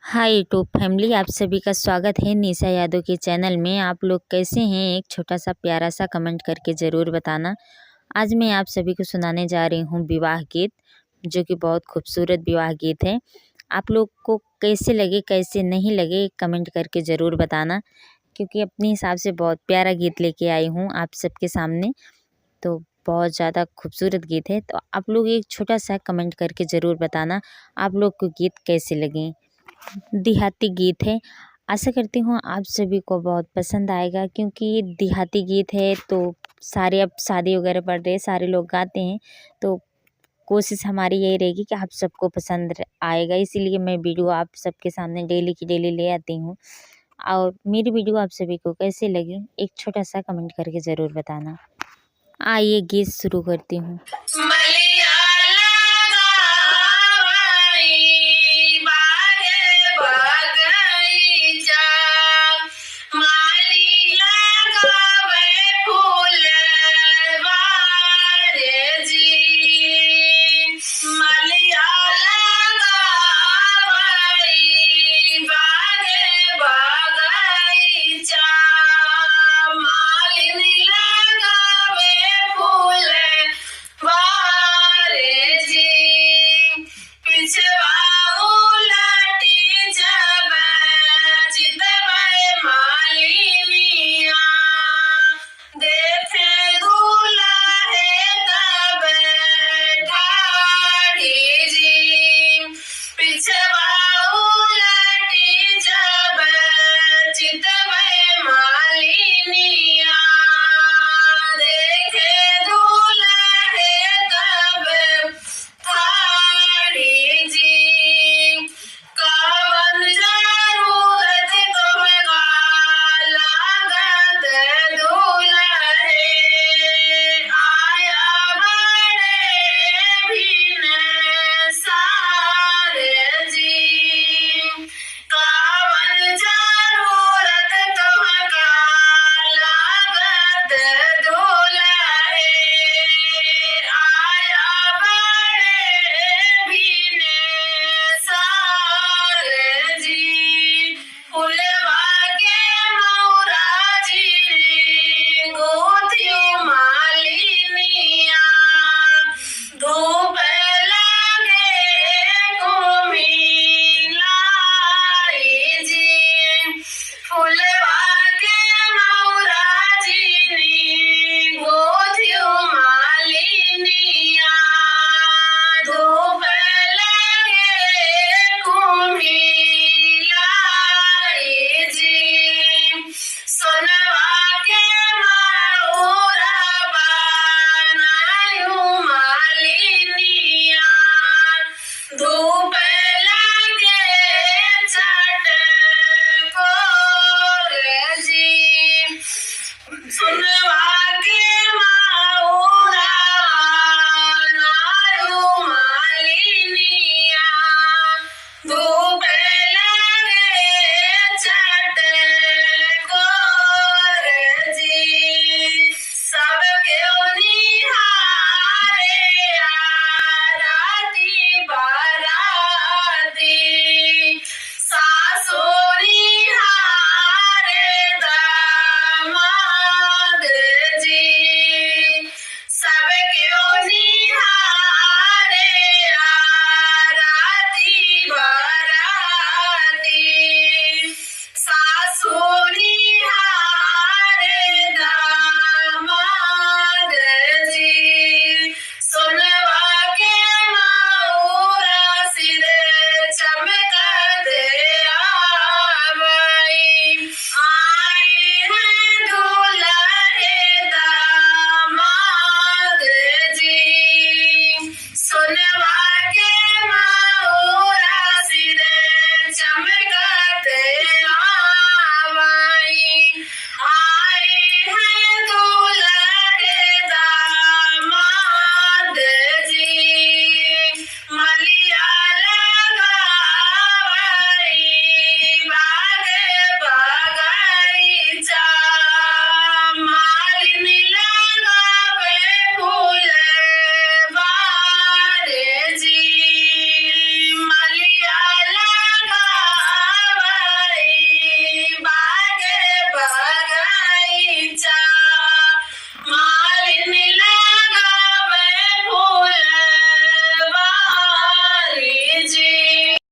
Hi YouTube family, आप सभी का स्वागत है निशा यादव के चैनल में। आप लोग कैसे हैं? एक छोटा सा प्यारा सा कमेंट करके ज़रूर बताना। आज मैं आप सभी को सुनाने जा रही हूँ विवाह गीत, जो कि बहुत खूबसूरत विवाह गीत है। आप लोग को कैसे लगे कैसे नहीं लगे कमेंट करके ज़रूर बताना, क्योंकि अपने हिसाब से बहुत प्यारा गीत लेके आई हूँ आप सबके सामने। तो बहुत ज़्यादा खूबसूरत गीत है। तो आप लोग एक छोटा सा कमेंट करके ज़रूर बताना आप लोग को गीत कैसे लगे। देहाती गीत है। आशा करती हूँ आप सभी को बहुत पसंद आएगा, क्योंकि ये देहाती गीत है तो सारे अब शादी वगैरह पड़ रहे सारे लोग गाते हैं। तो कोशिश हमारी यही रहेगी कि आप सबको पसंद आएगा, इसीलिए मैं वीडियो आप सबके सामने डेली की डेली ले आती हूँ। और मेरी वीडियो आप सभी को कैसे लगी एक छोटा सा कमेंट करके ज़रूर बताना। आइए गीत शुरू करती हूँ।